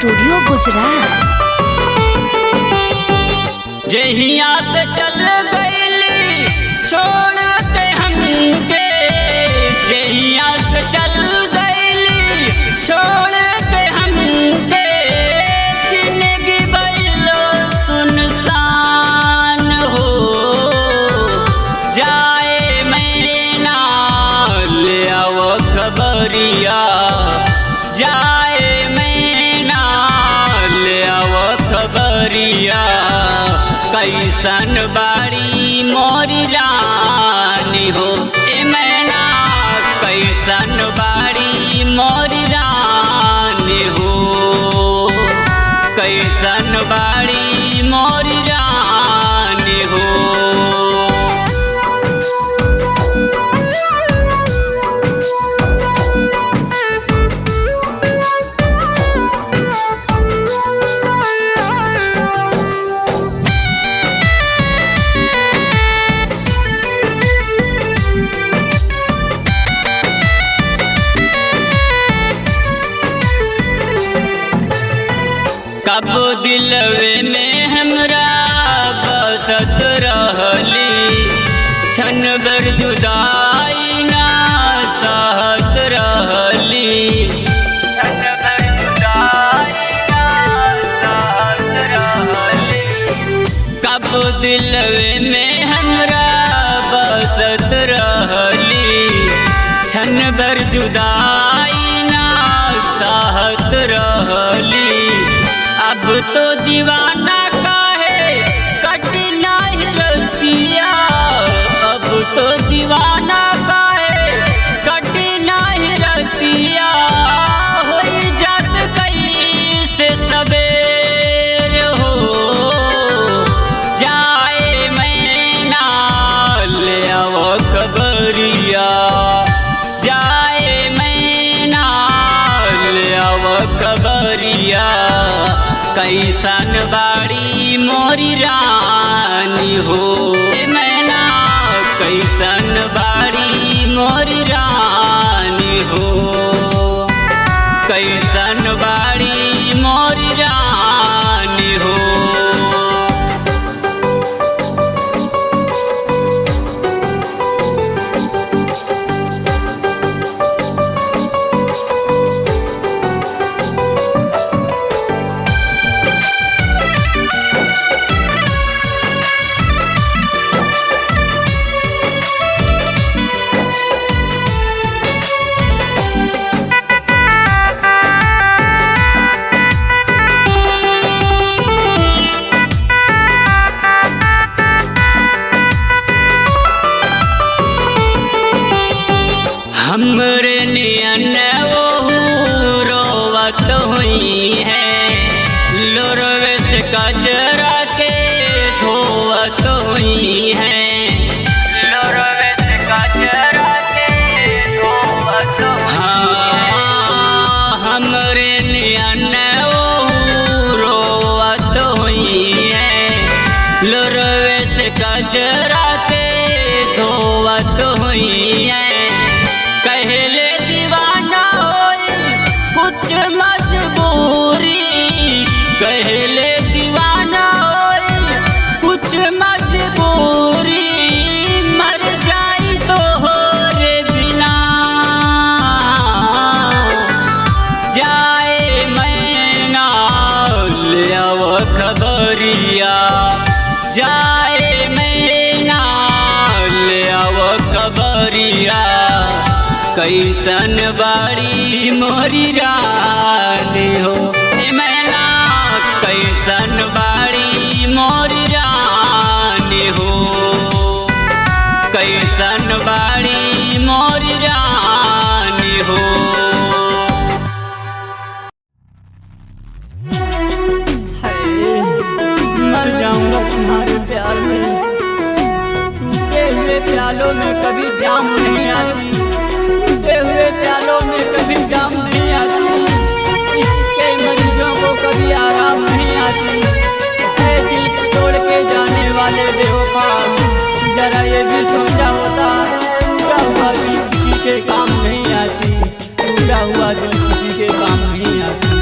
Studio Gujarat. जहिया से चल गईली छोड़ के हमके, जहिया से चल गईली छोड़ के हमके, जिंदगी भइलो सुनसान हो जाए। मैना ले आओ खबरिया जाए, मैना ले आओ खबरिया, कैसन बाड़ी मोरी रानी हो। ए मैना कैसन बाड़ी मोरी रानी हो, कैसन बाड़ी मोरी रानी हो। कब दिलवे में हमरा बसत रहली, क्षण भर जुदाई ना सहत रहली, क्षण भर जुदाई ना सहत रहली। कब दिलवे में हमरा बसत रहली, क्षण भर जुदाई ना सहत रहली। अब तो दीवाना काहे कटी नहीं रतिया, अब तो दीवाना काहे कटी नहीं रतिया, होई जात कैसे सबेर हो जाए। मैना ले आओ खबरिया जाए, मैना ले आओ खबरिया, कैसन बाड़ी मोरी रानी हो। ए मैना कैसन बाड़ी मोरी रानी हो, कैसन बाड़ी मोरी रानी हो। हमरे नियन ओहू रोवत हुई है, लोरवे से कजरा के धोवत हुई है, लोरवे से कजरा के धोवत हुई है। हाँ, हमरे नियन ओहू रोवत हुई है, लोरवे से कजरा के धोवत हुई है। कहले दीवाना होई कुछ मजबूरी, कहले दीवाना होई कुछ मजबूरी, मर जाई तो हो रे बिना जाए। मैना ले आओ खबरिया जाए, मैना ले आओ खबरिया, कैसन बाड़ी मोरी रानी हो। ए मैना कैसन बाड़ी मोरी रानी हो, कैसन बाड़ी मोरी रानी हो। मर जाऊंगा तुम्हारे प्यार में, टूटे हुए प्यालों में कभी जाम नहीं आती, टूटे हुए प्यालों में कभी जाम नहीं आती, इसके मरीजों को कभी आराम नहीं आती। ऐ दिल को तोड़ के जाने वाले बेवफा, जरा ये भी सोचा होता, टूटा हुआ दिल किसी के काम नहीं आती, टूटा हुआ दिल किसी के काम नहीं आती।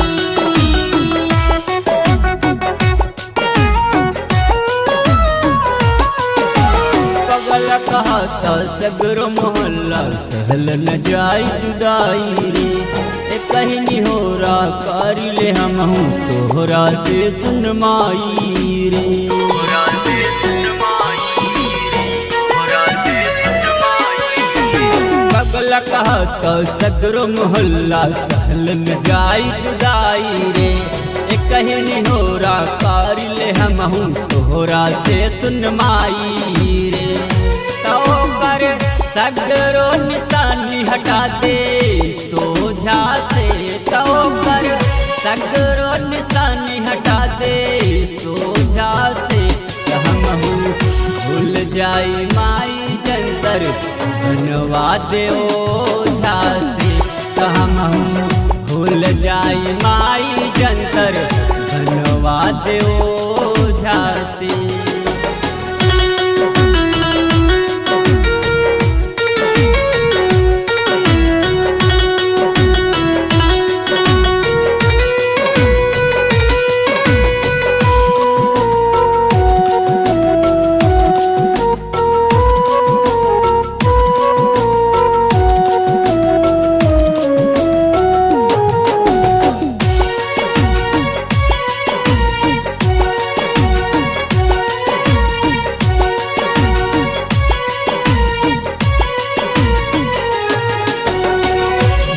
पगला कहता सगरो मोहल्ला सहल न जाई जुदाई रे। कहनी हो रा कारी ले हम तोहरा से सुनमाई रे। पगला कहता सगरो मोहल्ला सहल न जाई जुदाई रे। कहनी हो रा कारी ले हम तोहरा से सुनमाई रे। तो कर सगरो निशानी हटा दे सोझा से। तो कर सगरो निशानी हटा दे सोझा से। हम भूल जाई माई जंतर बनवा दे ओझा से। हम भूल जाई माई जंतर बनवा दे ओझा से।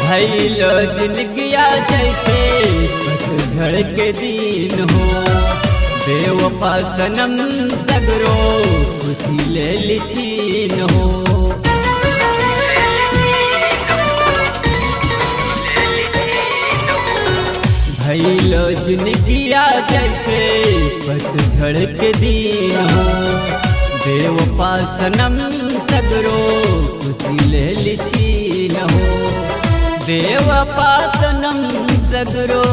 भइलो जिंदगिया जैसे पतझड़ के दिन हो। बेवफा सनम सगरो खुशी ले लिछीन हो। भइलो जिंदगिया जैसे पतझड़ के दिन हो। बेवफा सनम सगरो खुशी ले लिछीन हो। बेवफा सनम सगरो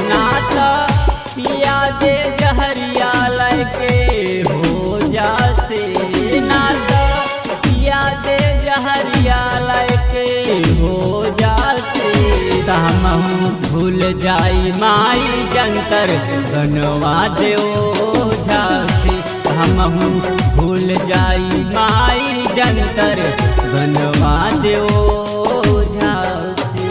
नाता पिया दे जहरिया लैके हो जासे। नाता पिया दे जहरिया लैके हो जासे। हम भूल जाई माई जंतर बनवा दे ओझा से। हम भूल जाई माई जंतर बनवा दे ओझा से।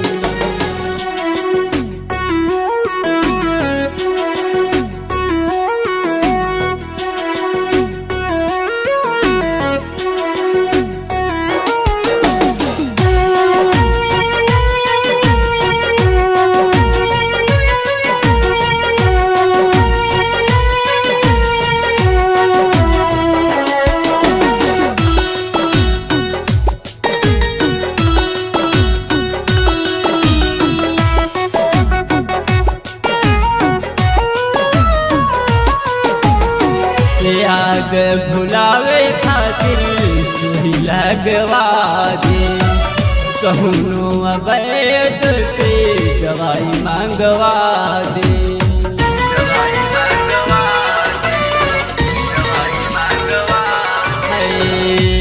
आग भुलावे खातिर सुई लगवा दे। कहूनो अवैध से दवाई मांगवा दे।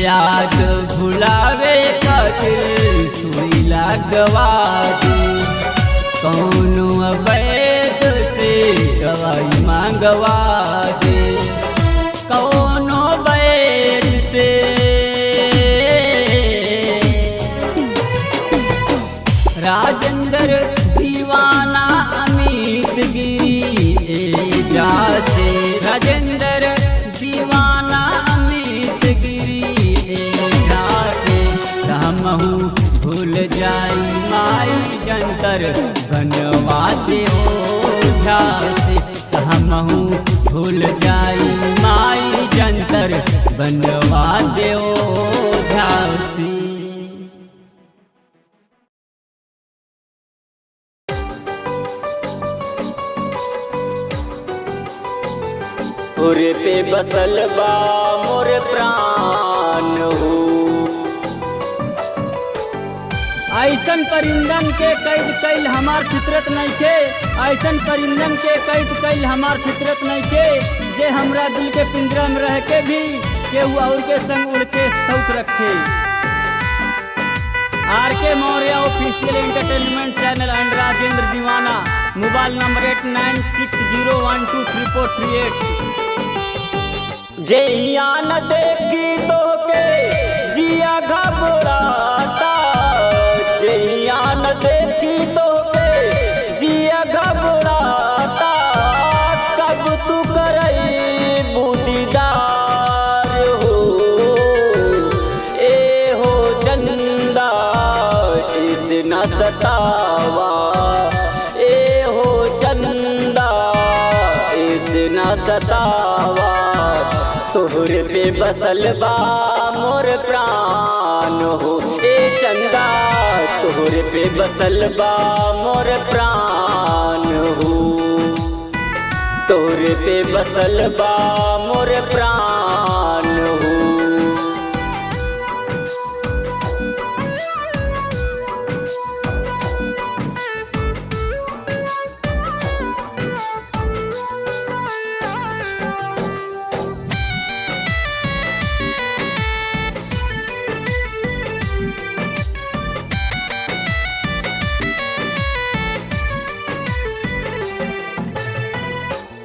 आग भुलावे खातिर सुई लगवा दे। कहूनो अवैध से दवाई मांगवा दे। कौनो बैर से राजेंद्र दीवाना अमित गिरी जासे। राजेंद्र दीवाना अमित गिरी जासे। हम भूल जाई माई जंतर बनवा दे ओझा से। हम भूल जाई माई जंतर बनवा दे ओझा से। तोरे पे बसल बा मोर प्राण हो। ऐसन परिंदन के कैद कैल हमार फितरत नहीं के। ऐसन परिंदन के कैद कैल हमार फितरत नहीं के। जे हमरा दिल के पिंजरा में रह के भी केहू और के संग उड़ के शौक रखे। RK Maurya official entertainment channel and Rajendra Deewana. Mobile number 8960123438। जैया न देखी तो के जिया घबराता, जैया न देखी तो के जिया घबराता। कब तू करई बूटीदार हो, ए हो चंदा इस न सतावा, ए हो चंदा इस न सतावा। तोहरे पे बसल बा मोर प्राण हो, ए चंदा तोहरे पे बसल बा मोर प्राण हो, तोहरे पे बसल बा मोर प्राण हो।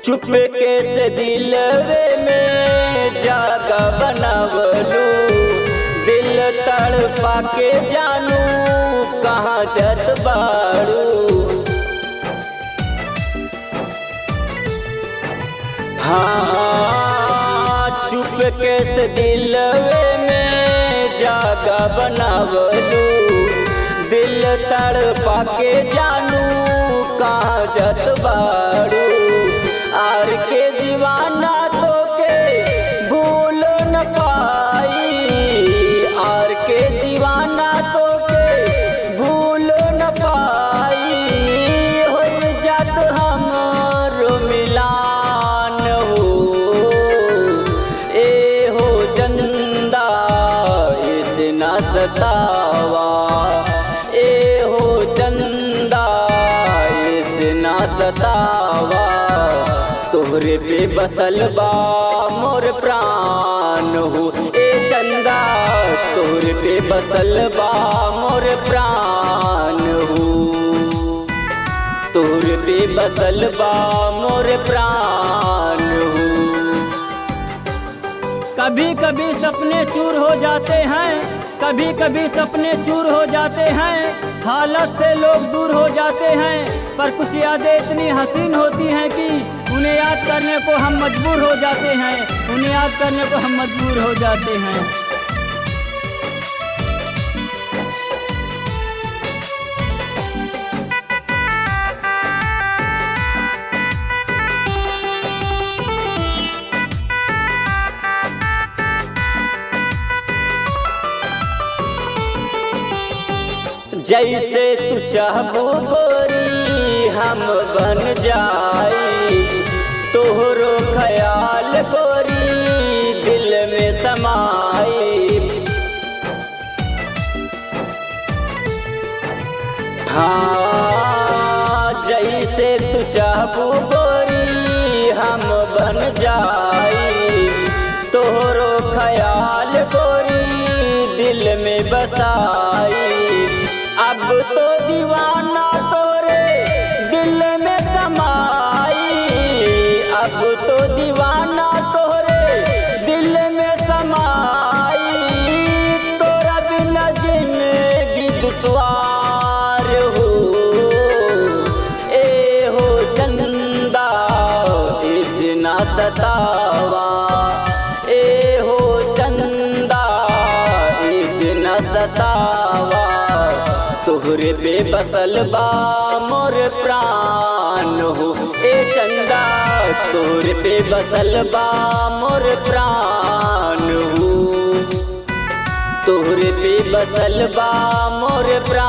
चुपके से दिलवे में जागा बनावलू, दिल तड़पा के जानू कहाँ जत बाड़ू। हाँ चुपके से दिलवे में जागा बनावलू, दिल तड़पा के जानू कहाँ जत बाड़ू। आर के दीवाना तो के भूल न पाई, आर के दीवाना तो के भूल न पाई। हो जात हमारो मिलान हो, ए हो चंदा इस न सतावा, ए हो चंदा इस न सतावा। तोहरे पे बसल बा मोर प्राण हो, ए चंदा तोहरे पे बसल बा मोर प्राण हो, तोहरे पे बसल बा मोर प्राण हो। कभी कभी सपने चूर हो जाते हैं, कभी कभी सपने चूर हो जाते हैं, हालत से लोग दूर हो जाते हैं। पर कुछ यादें इतनी हसीन होती हैं कि उन्हें याद करने को हम मजबूर हो जाते हैं, उन्हें याद करने को हम मजबूर हो जाते हैं। जैसे तू चाहबो गोरी हम बन जाई, तोहरो ख्याल गोरी दिल में समाई। हाँ जैसे तू चाहबो गोरी हम बन जाई, तोहरो ख्याल गोरी दिल में बसाई। अब तो दीवाना तोरे दिल में समाई, अब तो दीवाना तोरे दिल में समाई। तोरा बिना जिंदगी दुश्वार हो, ए हो चंदा इस न सतावा, ए हो चंदा इस न सतावा। तोहरे पे बसल बा मोर प्राण हो, ए चंदा तोहरे पे बसल बा मोर प्राण हो, तोहरे पे बसल बा मोर प्राण।